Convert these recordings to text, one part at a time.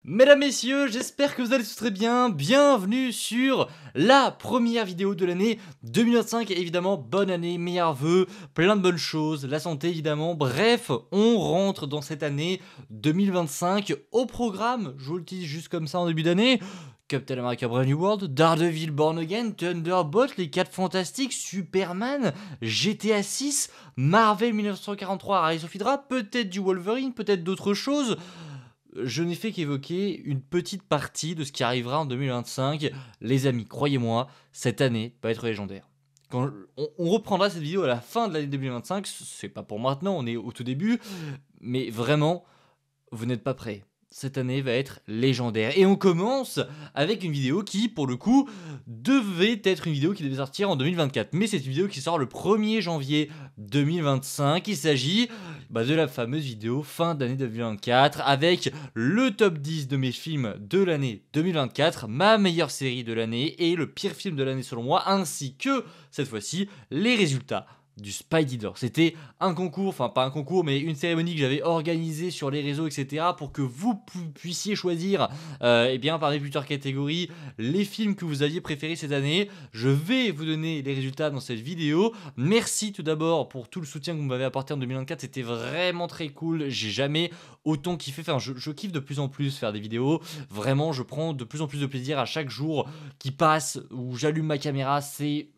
Mesdames, messieurs, j'espère que vous allez tous très bien. Bienvenue sur la première vidéo de l'année 2025. Et évidemment, bonne année, meilleurs vœux, plein de bonnes choses, la santé évidemment. Bref, on rentre dans cette année 2025 au programme. Je vous le dis juste comme ça en début d'année. Captain America Brave New World, Daredevil Born Again, Thunderbolt, Les 4 Fantastiques, Superman, GTA 6, Marvel 1943, Rise of Hydra, peut-être du Wolverine, peut-être d'autres choses. Je n'ai fait qu'évoquer une petite partie de ce qui arrivera en 2025. Les amis, croyez-moi, cette année va être légendaire. Quand on reprendra cette vidéo à la fin de l'année 2025, c'est pas pour maintenant, on est au tout début, mais vraiment, vous n'êtes pas prêts. Cette année va être légendaire. Et on commence avec une vidéo qui, pour le coup, devait être une vidéo qui devait sortir en 2024. Mais c'est une vidéo qui sort le 1er janvier 2025. Il s'agit de la fameuse vidéo fin d'année 2024 avec le top 10 de mes films de l'année 2024, ma meilleure série de l'année et le pire film de l'année selon moi, ainsi que, cette fois-ci, les résultats du Spidey d'or. C'était un concours, enfin pas un concours, mais une cérémonie que j'avais organisée sur les réseaux, etc. pour que vous puissiez choisir, parmi plusieurs catégories, les films que vous aviez préférés cette année. Je vais vous donner les résultats dans cette vidéo. Merci tout d'abord pour tout le soutien que vous m'avez apporté en 2024. C'était vraiment très cool. J'ai jamais autant kiffé. Enfin, je kiffe de plus en plus faire des vidéos. Vraiment, je prends de plus en plus de plaisir à chaque jour qui passe où j'allume ma caméra. C'est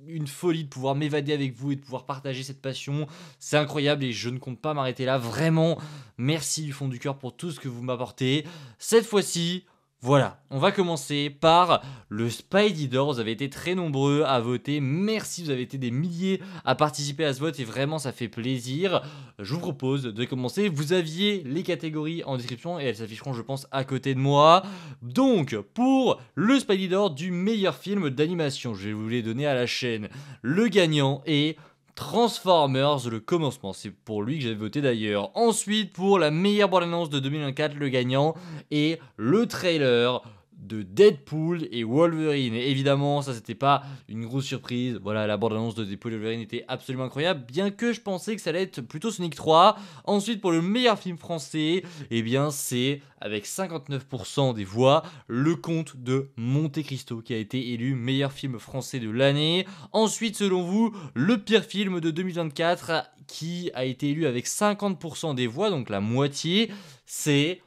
une folie de pouvoir m'évader avec vous et de pouvoir partager cette passion. C'est incroyable et je ne compte pas m'arrêter là. Vraiment, merci du fond du cœur pour tout ce que vous m'apportez. Cette fois-ci, voilà, on va commencer par le Spidey d'or. Vous avez été très nombreux à voter. Merci, vous avez été des milliers à participer à ce vote et vraiment ça fait plaisir. Je vous propose de commencer. Vous aviez les catégories en description et elles s'afficheront, je pense, à côté de moi. Donc, pour le Spidey d'or du meilleur film d'animation, je vais vous les donner à la chaîne. Le gagnant est Transformers, le commencement, c'est pour lui que j'avais voté d'ailleurs. Ensuite, pour la meilleure bande-annonce de 2024, le gagnant est le trailer de Deadpool et Wolverine. Et évidemment, ça c'était pas une grosse surprise. Voilà, la bande-annonce de Deadpool et Wolverine était absolument incroyable, bien que je pensais que ça allait être plutôt Sonic 3. Ensuite, pour le meilleur film français, c'est avec 59% des voix, Le Comte de Monte Cristo qui a été élu meilleur film français de l'année. Ensuite, selon vous, le pire film de 2024 qui a été élu avec 50% des voix, donc la moitié, c'est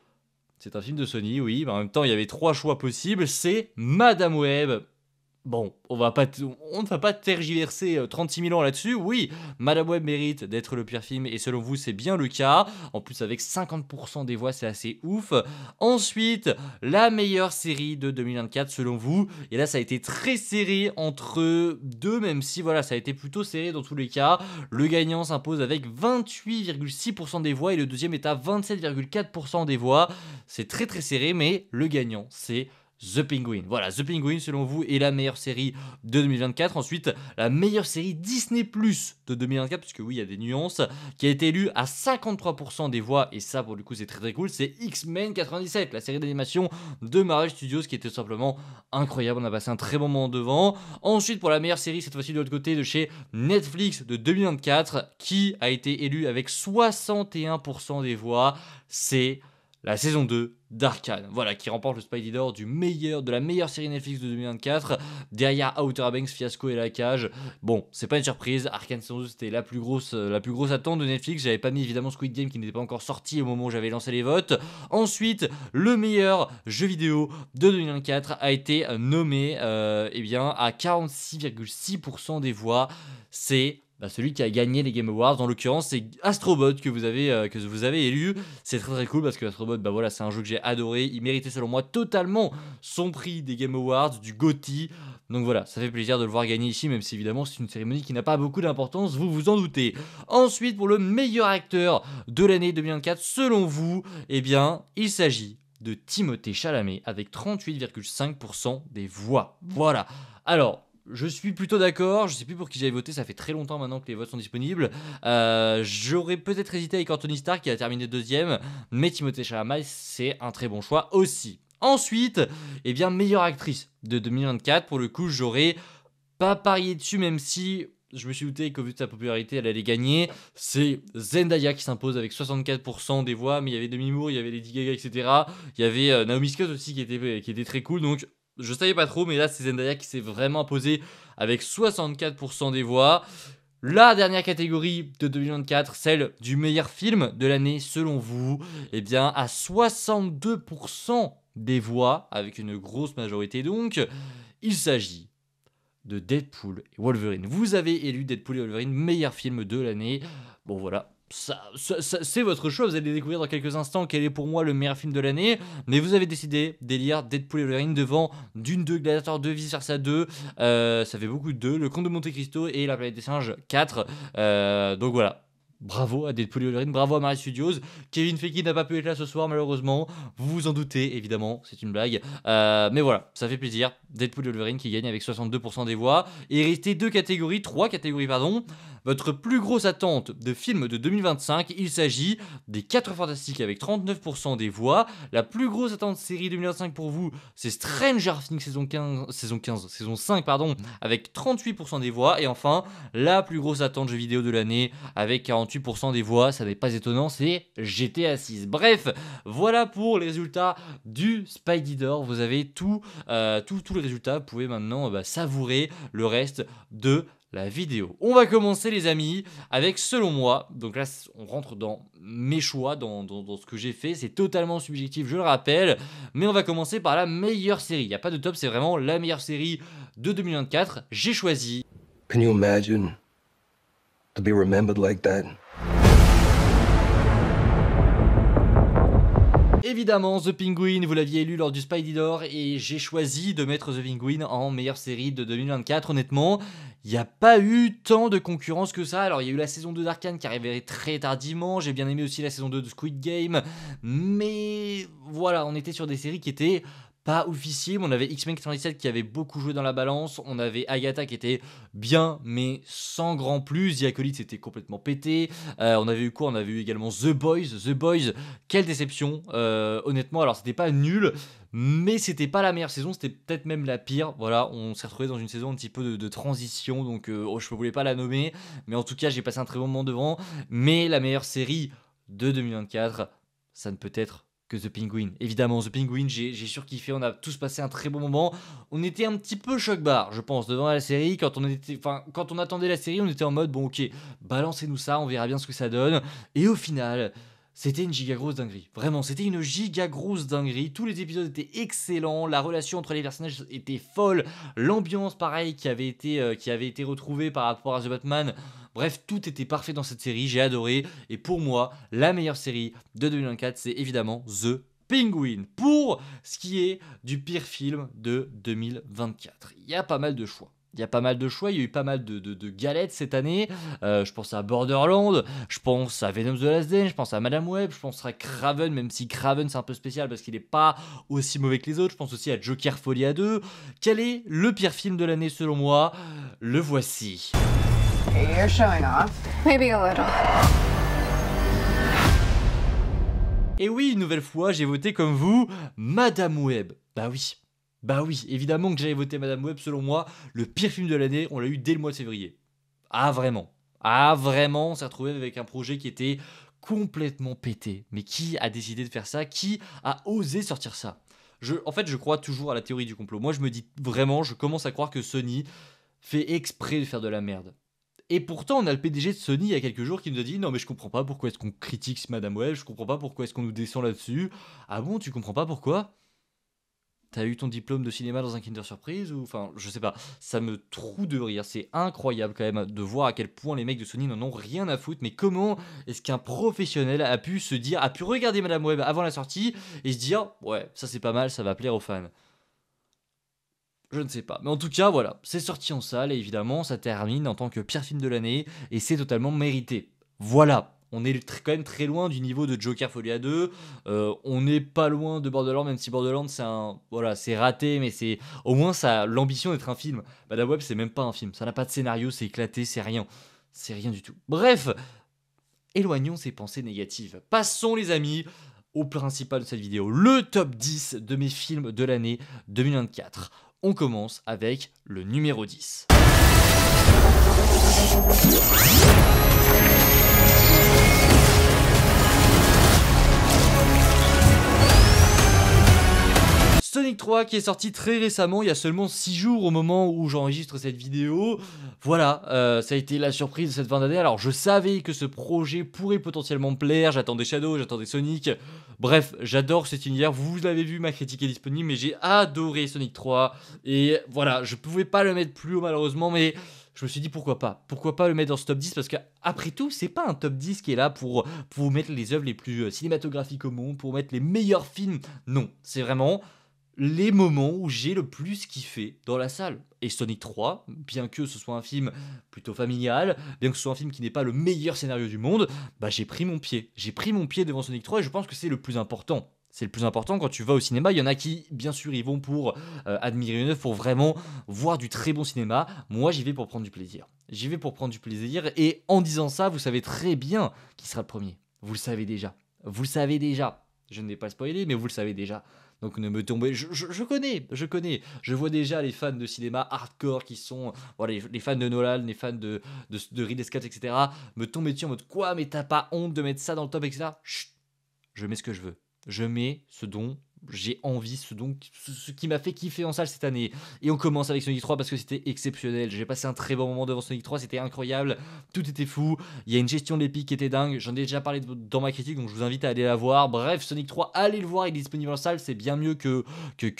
un film de Sony, oui, mais en même temps, il y avait 3 choix possibles. C'est Madame Web. Bon, on ne va pas tergiverser 36 000 ans là-dessus. Oui, Madame Web mérite d'être le pire film et selon vous, c'est bien le cas. En plus, avec 50% des voix, c'est assez ouf. Ensuite, la meilleure série de 2024 selon vous. Et là, ça a été très serré entre deux, même si voilà, ça a été plutôt serré dans tous les cas. Le gagnant s'impose avec 28,6% des voix et le deuxième est à 27,4% des voix. C'est très très serré, mais le gagnant, c'est The Penguin. Voilà, The Penguin, selon vous, est la meilleure série de 2024. Ensuite, la meilleure série Disney Plus de 2024, puisque oui, il y a des nuances, qui a été élue à 53% des voix, et ça, pour le coup, c'est très très cool, c'est X-Men 97, la série d'animation de Marvel Studios, qui était tout simplement incroyable. On a passé un très bon moment devant. Ensuite, pour la meilleure série, cette fois-ci de l'autre côté, de chez Netflix de 2024, qui a été élue avec 61% des voix, c'est la saison 2 d'Arcane, voilà, qui remporte le Spidey d'or de la meilleure série Netflix de 2024, derrière Outer Banks, Fiasco et La Cage. Bon, c'est pas une surprise, Arcane saison 2 c'était la plus grosse attente de Netflix. J'avais pas mis évidemment Squid Game qui n'était pas encore sorti au moment où j'avais lancé les votes. Ensuite, le meilleur jeu vidéo de 2024 a été nommé à 46,6% des voix. C'est celui qui a gagné les Game Awards. En l'occurrence, c'est Astrobot que vous avez élu. C'est très très cool parce que Astrobot, voilà, c'est un jeu que j'ai adoré. Il méritait selon moi totalement son prix des Game Awards, du GOTY. Donc voilà, ça fait plaisir de le voir gagner ici, même si évidemment c'est une cérémonie qui n'a pas beaucoup d'importance, vous vous en doutez. Ensuite, pour le meilleur acteur de l'année 2024, selon vous, il s'agit de Timothée Chalamet avec 38,5% des voix. Voilà. Alors, je suis plutôt d'accord, je sais plus pour qui j'avais voté, ça fait très longtemps maintenant que les votes sont disponibles. J'aurais peut-être hésité avec Anthony Stark qui a terminé deuxième, mais Timothée Chalamet c'est un très bon choix aussi. Ensuite, meilleure actrice de 2024, pour le coup j'aurais pas parié dessus, même si je me suis douté qu'au vu de sa popularité, elle allait gagner. C'est Zendaya qui s'impose avec 64% des voix, mais il y avait Demi Moore, il y avait Lady Gaga, etc. Il y avait Naomi Scott aussi qui était très cool, donc je savais pas trop, mais là c'est Zendaya qui s'est vraiment imposée avec 64% des voix. La dernière catégorie de 2024, celle du meilleur film de l'année selon vous, eh bien à 62% des voix, avec une grosse majorité donc, il s'agit de Deadpool et Wolverine. Vous avez élu Deadpool et Wolverine meilleur film de l'année. Bon voilà, ça, c'est votre choix, vous allez découvrir dans quelques instants quel est pour moi le meilleur film de l'année, mais vous avez décidé d'élire Deadpool et Wolverine devant Dune 2, Gladiator 2, Vice Versa 2, ça fait beaucoup de 2, Le Comte de Monte Cristo et La Planète des Singes 4, donc voilà. Bravo à Deadpool et Wolverine, bravo à Marvel Studios. Kevin Feige n'a pas pu être là ce soir malheureusement, vous vous en doutez évidemment, c'est une blague. Mais voilà, ça fait plaisir. Deadpool et Wolverine qui gagne avec 62% des voix. Et il restait trois catégories pardon. Votre plus grosse attente de film de 2025, il s'agit des 4 Fantastiques avec 39% des voix. La plus grosse attente de série 2025 pour vous, c'est Stranger Things saison 5 pardon, avec 38% des voix. Et enfin, la plus grosse attente jeu vidéo de l'année avec 48% des voix, ça n'est pas étonnant, c'est GTA 6. Bref, voilà pour les résultats du Spidey d'Or. Vous avez tous les résultats, vous pouvez maintenant savourer le reste de la vidéo. On va commencer les amis avec selon moi, donc là on rentre dans mes choix, dans ce que j'ai fait, c'est totalement subjectif je le rappelle, mais on va commencer par la meilleure série, il n'y a pas de top, c'est vraiment la meilleure série de 2024, j'ai choisi... Can you imagine to be remembered like that? Évidemment, The Penguin, vous l'aviez élu lors du Spidey d'Or et j'ai choisi de mettre The Penguin en meilleure série de 2024. Honnêtement, il n'y a pas eu tant de concurrence que ça. Alors, il y a eu la saison 2 d'Arcane qui arrivait très tardivement. J'ai bien aimé aussi la saison 2 de Squid Game. Mais voilà, on était sur des séries qui étaient... pas oufissime, on avait X-Men 97 qui avait beaucoup joué dans la balance, on avait Agatha qui était bien mais sans grand plus, The Acolyte c'était complètement pété, on avait eu quoi? On avait eu également The Boys, quelle déception, honnêtement, alors c'était pas nul, mais c'était pas la meilleure saison, c'était peut-être même la pire, voilà, on s'est retrouvé dans une saison un petit peu de transition, donc je ne voulais pas la nommer, mais en tout cas j'ai passé un très bon moment devant, mais la meilleure série de 2024, ça ne peut être que The Penguin. Évidemment, The Penguin, j'ai surkiffé, on a tous passé un très bon moment. On était un petit peu choc-barre, je pense, devant la série. Quand on attendait la série, on était en mode, bon ok, balancez-nous ça, on verra bien ce que ça donne. Et au final... c'était une giga grosse dinguerie, vraiment, c'était une giga grosse dinguerie, tous les épisodes étaient excellents, la relation entre les personnages était folle, l'ambiance pareil qui avait été retrouvée par rapport à The Batman, bref, tout était parfait dans cette série, j'ai adoré, et pour moi, la meilleure série de 2024, c'est évidemment The Penguin. Pour ce qui est du pire film de 2024, il y a pas mal de choix. Il y a pas mal de choix, il y a eu pas mal de galettes cette année. Je pense à Borderland, je pense à Venom the Last Dance, je pense à Madame Web, je pense à Craven, même si Craven c'est un peu spécial parce qu'il n'est pas aussi mauvais que les autres. Je pense aussi à Joker Folie à 2. Quel est le pire film de l'année selon moi? Le voici. You're showing off. Maybe a little. Et oui, une nouvelle fois, j'ai voté comme vous, Madame Web. Bah oui, évidemment que j'avais voté Madame Web, selon moi, le pire film de l'année, on l'a eu dès le mois de février. Ah vraiment, on s'est retrouvé avec un projet qui était complètement pété. Mais qui a décidé de faire ça? Qui a osé sortir ça? En fait, je crois toujours à la théorie du complot. Moi, je me dis vraiment, je commence à croire que Sony fait exprès de faire de la merde. Et pourtant, on a le PDG de Sony il y a quelques jours qui nous a dit « Non mais je comprends pas pourquoi est-ce qu'on critique Madame Web, je comprends pas pourquoi est-ce qu'on nous descend là-dessus. » Ah bon, tu comprends pas pourquoi? T'as eu ton diplôme de cinéma dans un Kinder Surprise ou... Enfin, je sais pas, ça me troue de rire, c'est incroyable quand même de voir à quel point les mecs de Sony n'en ont rien à foutre, mais comment est-ce qu'un professionnel a pu regarder Madame Web avant la sortie et se dire « Ouais, ça c'est pas mal, ça va plaire aux fans ». Je ne sais pas, mais en tout cas, voilà, c'est sorti en salle et évidemment, ça termine en tant que pire film de l'année et c'est totalement mérité. Voilà. On est quand même très loin du niveau de Joker Folie à 2. On n'est pas loin de Borderlands, même si Borderlands c'est raté, mais c'est au moins ça l'ambition d'être un film. Madame Web c'est même pas un film, ça n'a pas de scénario, c'est éclaté, c'est rien du tout. Bref, éloignons ces pensées négatives. Passons les amis au principal de cette vidéo, le top 10 de mes films de l'année 2024. On commence avec le numéro 10. Sonic 3 qui est sorti très récemment, il y a seulement 6 jours au moment où j'enregistre cette vidéo. Voilà, ça a été la surprise de cette fin d'année. Alors je savais que ce projet pourrait potentiellement me plaire, j'attendais Shadow, j'attendais Sonic. Bref, j'adore cet univers, vous l'avez vu, ma critique est disponible, mais j'ai adoré Sonic 3. Et voilà, je pouvais pas le mettre plus haut malheureusement, mais je me suis dit pourquoi pas le mettre dans ce top 10, parce qu'après tout, c'est pas un top 10 qui est là pour vous mettre les œuvres les plus cinématographiques au monde, pour mettre les meilleurs films. Non, c'est vraiment les moments où j'ai le plus kiffé dans la salle. Et Sonic 3, bien que ce soit un film plutôt familial, bien que ce soit un film qui n'est pas le meilleur scénario du monde, bah j'ai pris mon pied devant Sonic 3 et je pense que c'est le plus important. C'est le plus important quand tu vas au cinéma. Il y en a qui, bien sûr, y vont pour admirer une œuvre, pour vraiment voir du très bon cinéma. Moi, j'y vais pour prendre du plaisir. J'y vais pour prendre du plaisir. Et en disant ça, vous savez très bien qui sera le premier. Vous le savez déjà. Vous le savez déjà. Je ne vais pas spoiler, mais vous le savez déjà. Donc ne me tombez, je connais. Je vois déjà les fans de cinéma hardcore qui sont, voilà, les fans de Nolan, les fans de Ridley Scott, etc. me tomber dessus en mode quoi, mais t'as pas honte de mettre ça dans le top, etc. Chut, je mets ce que je veux. Je mets ce dont j'ai envie, ce qui m'a fait kiffer en salle cette année. Et on commence avec Sonic 3 parce que c'était exceptionnel. J'ai passé un très bon moment devant Sonic 3, c'était incroyable, tout était fou. Il y a une gestion de l'épique qui était dingue, j'en ai déjà parlé dans ma critique, donc je vous invite à aller la voir. Bref, Sonic 3, allez le voir, il est disponible en salle, c'est bien mieux que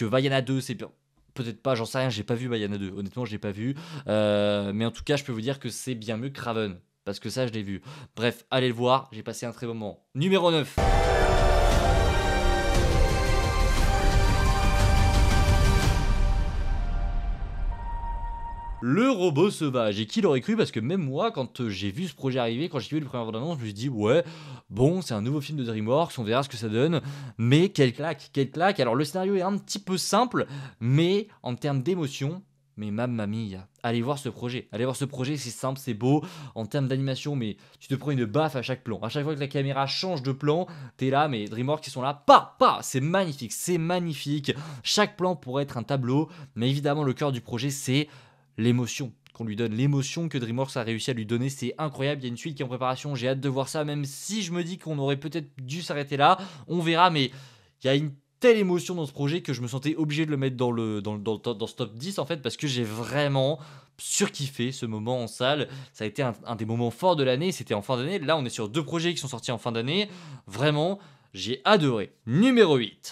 Vaiana 2, c'est bien. Peut-être pas, j'en sais rien, j'ai pas vu Vaiana 2, honnêtement je l'ai pas vu. Mais en tout cas, je peux vous dire que c'est bien mieux que Kraven, parce que ça je l'ai vu. Bref, allez le voir, j'ai passé un très bon moment. Numéro 9. Le robot sauvage, et qui l'aurait cru, parce que même moi, quand j'ai vu ce projet arriver, quand j'ai vu le premier bande-annonce, je me suis dit ouais, bon, c'est un nouveau film de DreamWorks, on verra ce que ça donne, mais quelle claque. Alors le scénario est un petit peu simple, mais en termes d'émotion, mais mamma mia, allez voir ce projet, c'est simple, c'est beau, en termes d'animation, mais tu te prends une baffe à chaque plan, à chaque fois que la caméra change de plan, t'es là, mais DreamWorks ils sont là, c'est magnifique, chaque plan pourrait être un tableau, mais évidemment le cœur du projet c'est l'émotion qu'on lui donne, l'émotion que DreamWorks a réussi à lui donner, c'est incroyable. Il y a une suite qui est en préparation, j'ai hâte de voir ça, même si je me dis qu'on aurait peut-être dû s'arrêter là, on verra, mais il y a une telle émotion dans ce projet que je me sentais obligé de le mettre dans ce top 10 en fait, parce que j'ai vraiment surkiffé ce moment en salle. Ça a été un des moments forts de l'année, c'était en fin d'année, là on est sur 2 projets qui sont sortis en fin d'année, vraiment j'ai adoré. Numéro 8.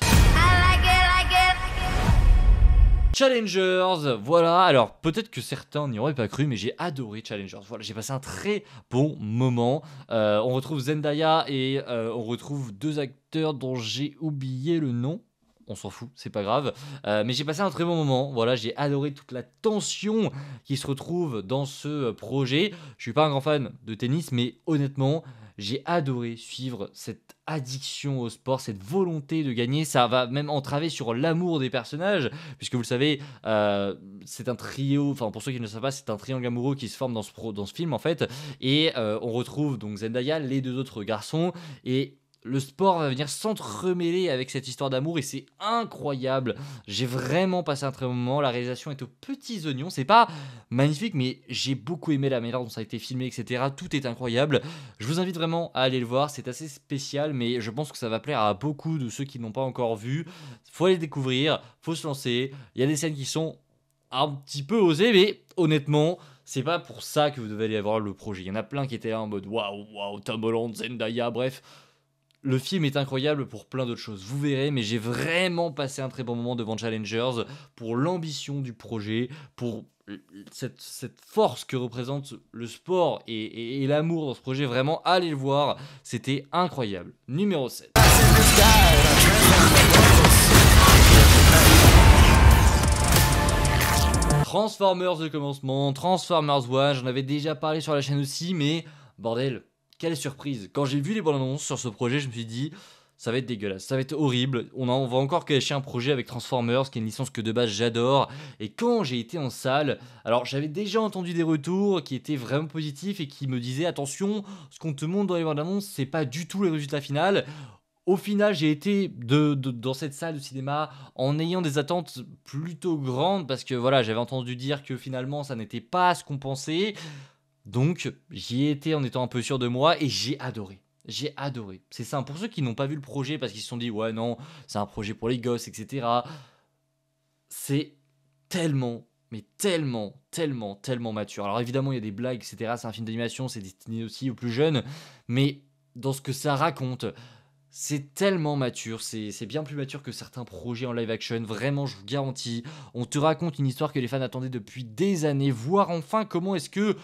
Challengers, voilà, alors peut-être que certains n'y auraient pas cru, mais j'ai adoré Challengers, voilà, j'ai passé un très bon moment. On retrouve Zendaya et on retrouve 2 acteurs dont j'ai oublié le nom. On s'en fout, c'est pas grave, mais j'ai passé un très bon moment, voilà, j'ai adoré toute la tension qui se retrouve dans ce projet. Je suis pas un grand fan de tennis, mais honnêtement, j'ai adoré suivre cette addiction au sport, cette volonté de gagner. Ça va même entraver sur l'amour des personnages, puisque vous le savez, c'est un trio, enfin pour ceux qui ne le savent pas, c'est un triangle amoureux qui se forme dans ce film en fait, et on retrouve donc Zendaya, les 2 autres garçons, et le sport va venir s'entremêler avec cette histoire d'amour et c'est incroyable. J'ai vraiment passé un très bon moment. La réalisation est aux petits oignons. C'est pas magnifique, mais j'ai beaucoup aimé la manière dont ça a été filmé, etc. Tout est incroyable. Je vous invite vraiment à aller le voir. C'est assez spécial, mais je pense que ça va plaire à beaucoup de ceux qui n'ont pas encore vu. Faut aller découvrir, faut se lancer. Il y a des scènes qui sont un petit peu osées, mais honnêtement, c'est pas pour ça que vous devez aller voir le projet. Il y en a plein qui étaient là en mode waouh, Tom Holland, Zendaya, bref. Le film est incroyable pour plein d'autres choses, vous verrez, mais j'ai vraiment passé un très bon moment devant Challengers, pour l'ambition du projet, pour cette force que représente le sport et l'amour dans ce projet. Vraiment, allez le voir, c'était incroyable. Numéro 7. Transformers de commencement, Transformers 1, j'en avais déjà parlé sur la chaîne aussi, mais bordel, quelle surprise. Quand j'ai vu les bandes annonces sur ce projet, je me suis dit, ça va être dégueulasse, ça va être horrible. On va encore cacher un projet avec Transformers, qui est une licence que de base j'adore. Et quand j'ai été en salle, alors j'avais déjà entendu des retours qui étaient vraiment positifs et qui me disaient, attention, ce qu'on te montre dans les bandes annonces, c'est pas du tout le résultat final. Au final, j'ai été dans cette salle de cinéma en ayant des attentes plutôt grandes, parce que voilà, j'avais entendu dire que finalement ça n'était pas ce qu'on pensait. Donc j'y ai été en étant un peu sûr de moi et j'ai adoré. J'ai adoré. C'est ça, pour ceux qui n'ont pas vu le projet parce qu'ils se sont dit ouais non, c'est un projet pour les gosses, etc. C'est tellement, mais tellement, tellement, tellement mature. Alors évidemment il y a des blagues, etc. C'est un film d'animation, c'est destiné aussi aux plus jeunes, mais dans ce que ça raconte, c'est tellement mature, c'est bien plus mature que certains projets en live action, vraiment je vous garantis. On te raconte une histoire que les fans attendaient depuis des années, voir enfin comment est-ce que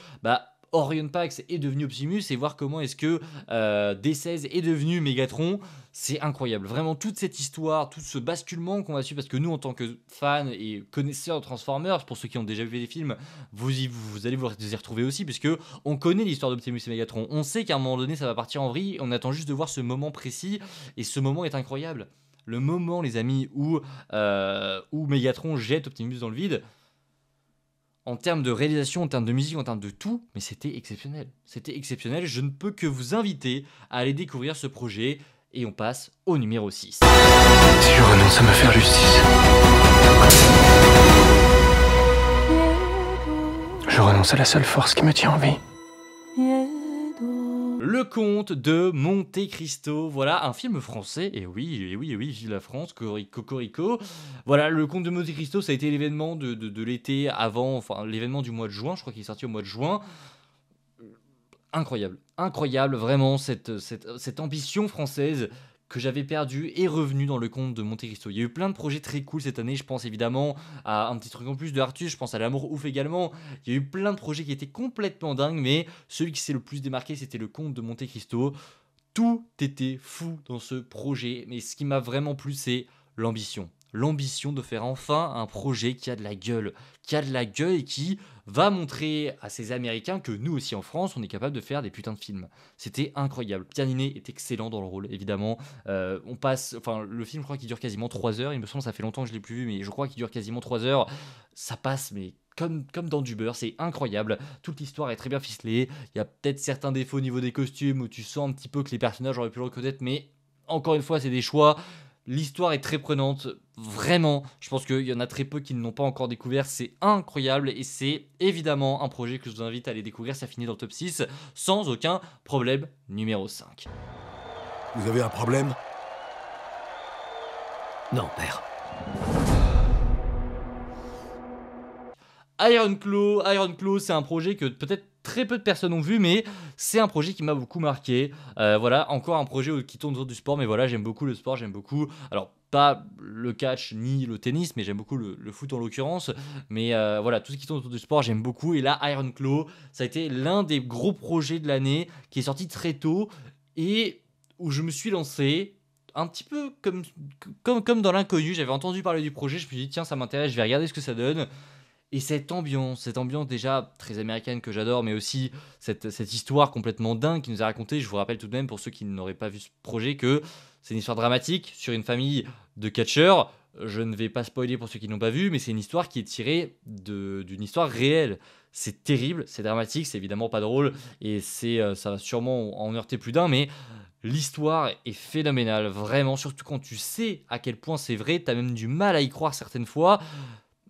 Orion Pax est devenu Optimus et voir comment est-ce que D16 est devenu Megatron. C'est incroyable, vraiment toute cette histoire, tout ce basculement qu'on va suivre, parce que nous en tant que fans et connaisseurs de Transformers, pour ceux qui ont déjà vu les films, vous allez vous y retrouver aussi, puisque on connaît l'histoire d'Optimus et Megatron, on sait qu'à un moment donné ça va partir en vrille, on attend juste de voir ce moment précis, et ce moment est incroyable. Le moment, les amis, où Megatron jette Optimus dans le vide, en termes de réalisation, en termes de musique, en termes de tout, mais c'était exceptionnel. C'était exceptionnel, je ne peux que vous inviter à aller découvrir ce projet, et on passe au numéro 6. Si je renonce à me faire justice, je renonce à la seule force qui me tient en vie. Le Comte de Monte Cristo, voilà, un film français, et oui, vive la France, Cocorico. Voilà, Le Comte de Monte Cristo, ça a été l'événement de l'été avant, enfin l'événement du mois de juin, je crois qu'il est sorti au mois de juin. Incroyable, incroyable, vraiment, cette ambition française que j'avais perdue est revenue dans Le Comte de Monte Cristo. Il y a eu plein de projets très cool cette année, je pense évidemment à un petit truc en plus de Artus, je pense à L'Amour Ouf également. Il y a eu plein de projets qui étaient complètement dingues, mais celui qui s'est le plus démarqué, c'était Le Comte de Monte Cristo. Tout était fou dans ce projet, mais ce qui m'a vraiment plu, c'est l'ambition. L'ambition de faire enfin un projet qui a de la gueule, et qui va montrer à ces Américains que nous aussi en France, on est capable de faire des putains de films. C'était incroyable. Pierre Niney est excellent dans le rôle, évidemment. Le film, je crois qu'il dure quasiment 3 heures. Il me semble, ça fait longtemps que je l'ai plus vu, mais je crois qu'il dure quasiment 3 heures. Ça passe, mais comme dans du beurre, c'est incroyable. Toute l'histoire est très bien ficelée. Il y a peut-être certains défauts au niveau des costumes où tu sens un petit peu que les personnages auraient pu le reconnaître, mais encore une fois, c'est des choix. L'histoire est très prenante, vraiment. Je pense qu'il y en a très peu qui ne l'ont pas encore découvert. C'est incroyable et c'est évidemment un projet que je vous invite à aller découvrir. Ça finit dans le top 6 sans aucun problème. Numéro 5. Vous avez un problème? Non, père. Iron Claw, c'est un projet que peut-être très peu de personnes ont vu, mais c'est un projet qui m'a beaucoup marqué. Voilà, encore un projet qui tourne autour du sport, mais voilà, j'aime beaucoup le sport, j'aime beaucoup. Alors, pas le catch ni le tennis, mais j'aime beaucoup le foot en l'occurrence. Mais voilà, tout ce qui tourne autour du sport, j'aime beaucoup. Et là, Iron Claw, ça a été l'un des gros projets de l'année qui est sorti très tôt et où je me suis lancé. Un petit peu comme dans l'inconnu, j'avais entendu parler du projet, je me suis dit tiens ça m'intéresse, je vais regarder ce que ça donne. Et cette ambiance déjà très américaine que j'adore, mais aussi cette histoire complètement dingue qui nous a raconté. Je vous rappelle tout de même, pour ceux qui n'auraient pas vu ce projet, que c'est une histoire dramatique sur une famille de catcheurs. Je ne vais pas spoiler pour ceux qui n'ont pas vu, mais c'est une histoire qui est tirée d'une histoire réelle. C'est terrible, c'est dramatique, c'est évidemment pas drôle, et ça va sûrement en heurter plus d'un, mais l'histoire est phénoménale, vraiment, surtout quand tu sais à quel point c'est vrai, t'as même du mal à y croire certaines fois.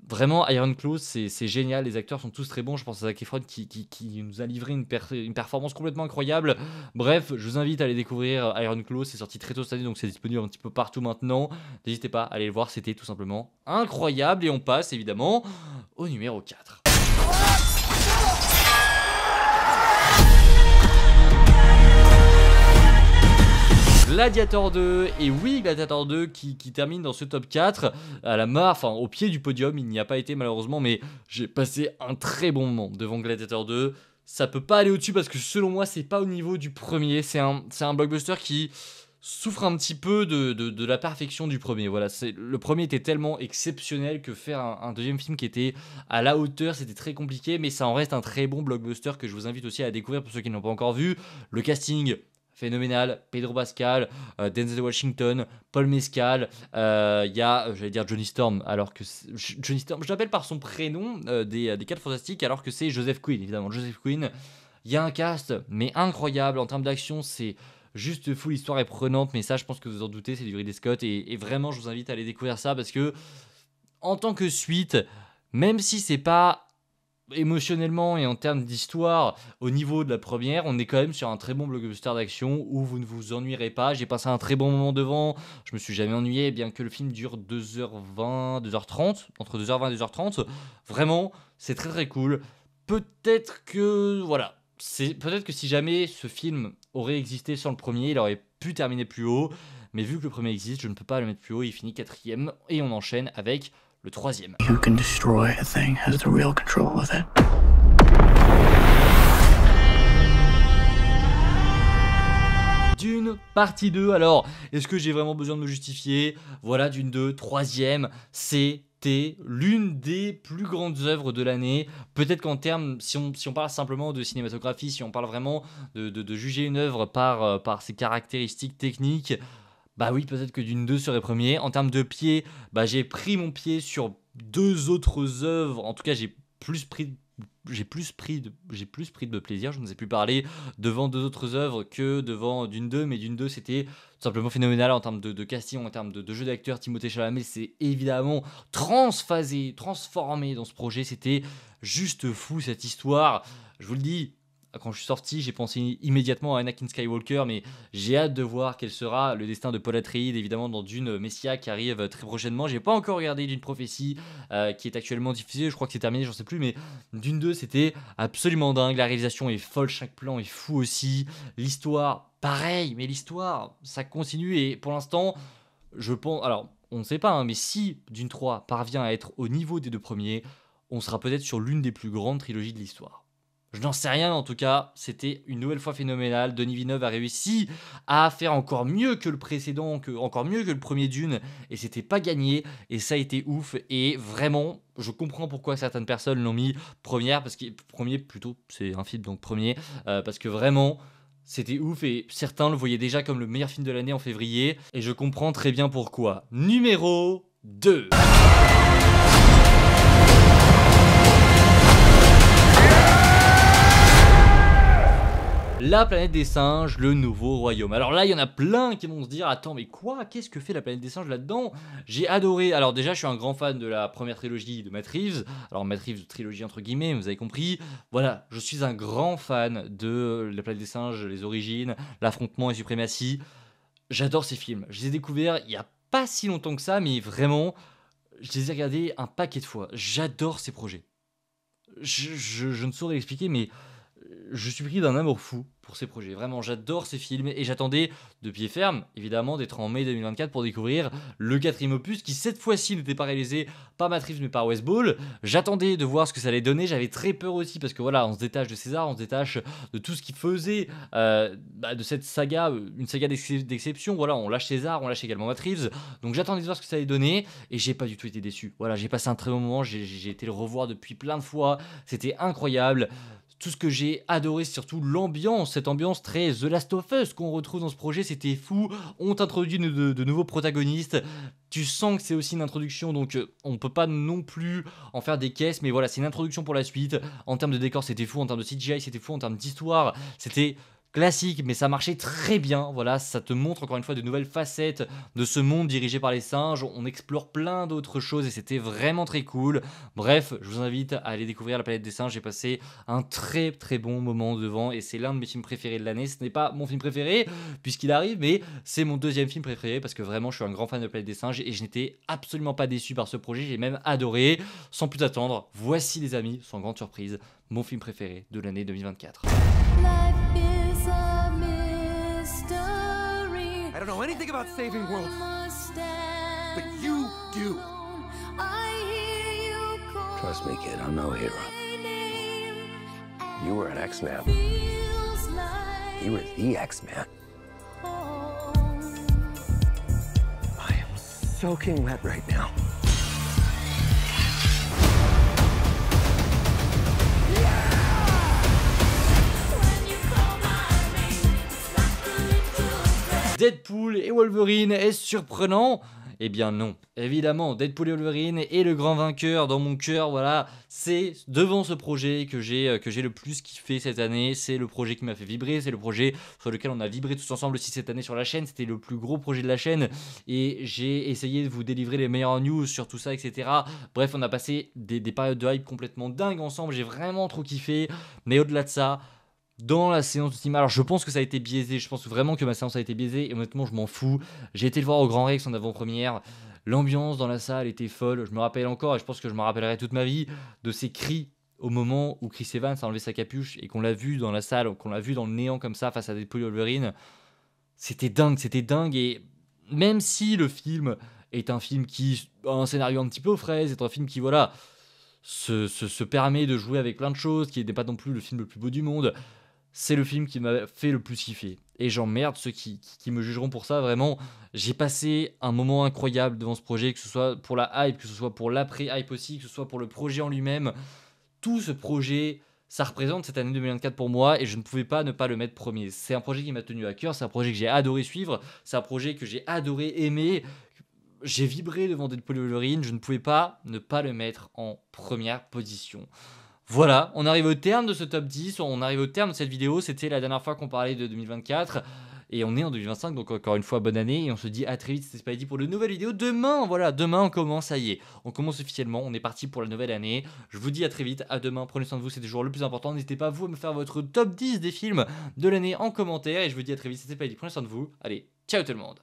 Vraiment, Iron Claw, c'est génial, les acteurs sont tous très bons, je pense à Zac Efron qui nous a livré une performance complètement incroyable. Bref, je vous invite à aller découvrir Iron Claw, c'est sorti très tôt cette année, donc c'est disponible un petit peu partout maintenant. N'hésitez pas à aller le voir, c'était tout simplement incroyable. Et on passe évidemment au numéro 4. Gladiator 2, et oui, Gladiator 2 qui termine dans ce top 4 à la marre, enfin au pied du podium. Il n'y a pas été malheureusement, mais j'ai passé un très bon moment devant Gladiator 2. Ça peut pas aller au-dessus parce que selon moi c'est pas au niveau du premier. C'est un blockbuster qui souffre un petit peu de la perfection du premier. Voilà, le premier était tellement exceptionnel que faire un deuxième film qui était à la hauteur, c'était très compliqué, mais ça en reste un très bon blockbuster que je vous invite aussi à découvrir pour ceux qui ne l'ont pas encore vu. Le casting phénoménal, Pedro Pascal, Denzel Washington, Paul Mescal, il y a, j'allais dire Johnny Storm, alors que Johnny Storm, je l'appelle par son prénom des 4 Fantastiques, alors que c'est Joseph Quinn, évidemment, Joseph Quinn. Il y a un cast, mais incroyable, en termes d'action, c'est juste fou, l'histoire est prenante, mais ça, je pense que vous en doutez, c'est du Ridley Scott, et vraiment, je vous invite à aller découvrir ça, parce que, en tant que suite, même si c'est pas émotionnellement et en termes d'histoire, au niveau de la première, on est quand même sur un très bon blockbuster d'action où vous ne vous ennuierez pas. J'ai passé un très bon moment devant, je me suis jamais ennuyé, bien que le film dure 2h20, 2h30, entre 2h20 et 2h30. Vraiment, c'est très très cool. Peut-être que, voilà, peut-être que si jamais ce film aurait existé sans le premier, il aurait pu terminer plus haut. Mais vu que le premier existe, je ne peux pas le mettre plus haut, il finit 4ème et on enchaîne avec le 3ème. You can destroy a thing has the real control of it. Dune, partie 2. Alors, est-ce que j'ai vraiment besoin de me justifier? Voilà, Dune 2, 3ème, c'était l'une des plus grandes œuvres de l'année. Peut-être qu'en termes, si on parle simplement de cinématographie, si on parle vraiment de juger une œuvre par ses caractéristiques techniques, bah oui, peut-être que Dune 2 serait premier. En termes de pied, bah j'ai pris mon pied sur 2 autres œuvres. En tout cas, j'ai plus pris de plaisir, je ne sais plus parler, devant 2 autres œuvres que devant Dune 2. Mais Dune 2, c'était tout simplement phénoménal en termes de casting, en termes de jeu d'acteur. Timothée Chalamet s'est évidemment transphasé, transformé dans ce projet. C'était juste fou, cette histoire. Je vous le dis, quand je suis sorti, j'ai pensé immédiatement à Anakin Skywalker, mais j'ai hâte de voir quel sera le destin de Paul Atreides, évidemment, dans Dune Messia qui arrive très prochainement. J'ai pas encore regardé Dune Prophétie, qui est actuellement diffusée, je crois que c'est terminé, j'en sais plus, mais Dune 2, c'était absolument dingue. La réalisation est folle, chaque plan est fou aussi. L'histoire, pareil, mais l'histoire, ça continue, et pour l'instant, je pense... Alors, on ne sait pas, hein, mais si Dune 3 parvient à être au niveau des 2 premiers, on sera peut-être sur l'une des plus grandes trilogies de l'histoire. Je n'en sais rien, en tout cas, c'était une nouvelle fois phénoménal. Denis Villeneuve a réussi à faire encore mieux que le précédent, encore mieux que le premier Dune, et c'était pas gagné, et ça a été ouf, et vraiment, je comprends pourquoi certaines personnes l'ont mis première, parce que premier plutôt, c'est un film donc premier, parce que vraiment, c'était ouf, et certains le voyaient déjà comme le meilleur film de l'année en février, et je comprends très bien pourquoi. Numéro 2. La planète des singes, le nouveau royaume. Alors là, il y en a plein qui vont se dire, attends, mais quoi? Qu'est-ce que fait la planète des singes là-dedans? J'ai adoré. Alors déjà, je suis un grand fan de la première trilogie de Matt Reeves. Alors Matt Reeves, trilogie entre guillemets, vous avez compris. Voilà, je suis un grand fan de la planète des singes, les origines, l'affrontement et suprématie. J'adore ces films. Je les ai découverts il n'y a pas si longtemps que ça, mais vraiment, je les ai regardés un paquet de fois. J'adore ces projets. Je ne saurais l'expliquer, mais je suis pris d'un amour fou pour ces projets. Vraiment, j'adore ces films et j'attendais de pied ferme, évidemment, d'être en mai 2024 pour découvrir le 4ème opus qui, cette fois-ci, n'était pas réalisé par Matt Reeves mais par Wes Ball. J'attendais de voir ce que ça allait donner. J'avais très peur aussi parce que voilà, on se détache de César, on se détache de tout ce qu'il faisait de cette saga, une saga d'exception. Voilà, on lâche César, on lâche également Matt Reeves. Donc j'attendais de voir ce que ça allait donner et j'ai pas du tout été déçu. Voilà, j'ai passé un très bon moment, j'ai été le revoir depuis plein de fois. C'était incroyable. Tout ce que j'ai adoré, c'est surtout l'ambiance, cette ambiance très The Last of Us qu'on retrouve dans ce projet, c'était fou. On t'introduit de nouveaux protagonistes, tu sens que c'est aussi une introduction, donc on peut pas non plus en faire des caisses, mais voilà, c'est une introduction pour la suite. En termes de décor, c'était fou, en termes de CGI, c'était fou, en termes d'histoire, c'était classique, mais ça marchait très bien. Voilà, ça te montre encore une fois de nouvelles facettes de ce monde dirigé par les singes. On explore plein d'autres choses et c'était vraiment très cool. Bref, je vous invite à aller découvrir La planète des singes. J'ai passé un très très bon moment devant et c'est l'un de mes films préférés de l'année. Ce n'est pas mon film préféré puisqu'il arrive, mais c'est mon 2e film préféré parce que vraiment je suis un grand fan de La planète des singes et je n'étais absolument pas déçu par ce projet. J'ai même adoré. Sans plus attendre, voici les amis, sans grande surprise, mon film préféré de l'année 2024. I don't know anything about saving worlds, but you do. Trust me, kid, I'm no hero. You were an X-Man. You were the X-Man. I am soaking wet right now. Deadpool et Wolverine, est-ce surprenant? Eh bien non, évidemment, Deadpool et Wolverine est le grand vainqueur dans mon cœur, voilà, c'est devant ce projet que j'ai le plus kiffé cette année, c'est le projet qui m'a fait vibrer, c'est le projet sur lequel on a vibré tous ensemble aussi cette année sur la chaîne, c'était le plus gros projet de la chaîne, et j'ai essayé de vous délivrer les meilleures news sur tout ça, etc. Bref, on a passé des périodes de hype complètement dingues ensemble, j'ai vraiment trop kiffé, mais au-delà de ça, dans la séance de cinéma, alors je pense que ça a été biaisé, je pense vraiment que ma séance a été biaisée, et honnêtement je m'en fous, j'ai été le voir au Grand Rex en avant-première, l'ambiance dans la salle était folle, je me rappelle encore, et je pense que je me rappellerai toute ma vie, de ces cris au moment où Chris Evans a enlevé sa capuche, et qu'on l'a vu dans la salle, qu'on l'a vu dans le néant comme ça, face à Deadpool et Wolverine, c'était dingue, et même si le film est un film qui a un scénario un petit peu aux fraises, est un film qui, voilà, se permet de jouer avec plein de choses, qui n'est pas non plus le film le plus beau du monde, c'est le film qui m'a fait le plus kiffer. Et j'emmerde ceux qui me jugeront pour ça, vraiment. J'ai passé un moment incroyable devant ce projet, que ce soit pour la hype, que ce soit pour l'après-hype aussi, que ce soit pour le projet en lui-même. Tout ce projet, ça représente cette année 2024 pour moi, et je ne pouvais pas ne pas le mettre premier. C'est un projet qui m'a tenu à cœur, c'est un projet que j'ai adoré suivre, c'est un projet que j'ai adoré aimer. J'ai vibré devant Deadpool et Wolverine, je ne pouvais pas ne pas le mettre en première position. Voilà, on arrive au terme de ce top 10, on arrive au terme de cette vidéo, c'était la dernière fois qu'on parlait de 2024, et on est en 2025, donc encore une fois bonne année, et on se dit à très vite, c'était Spidey pour de nouvelles vidéos. Demain, voilà, demain on commence, ça y est, on commence officiellement, on est parti pour la nouvelle année. Je vous dis à très vite, à demain, prenez soin de vous, c'est toujours le plus important, n'hésitez pas vous à me faire votre top 10 des films de l'année en commentaire, et je vous dis à très vite, c'était Spidey, prenez soin de vous, allez, ciao tout le monde.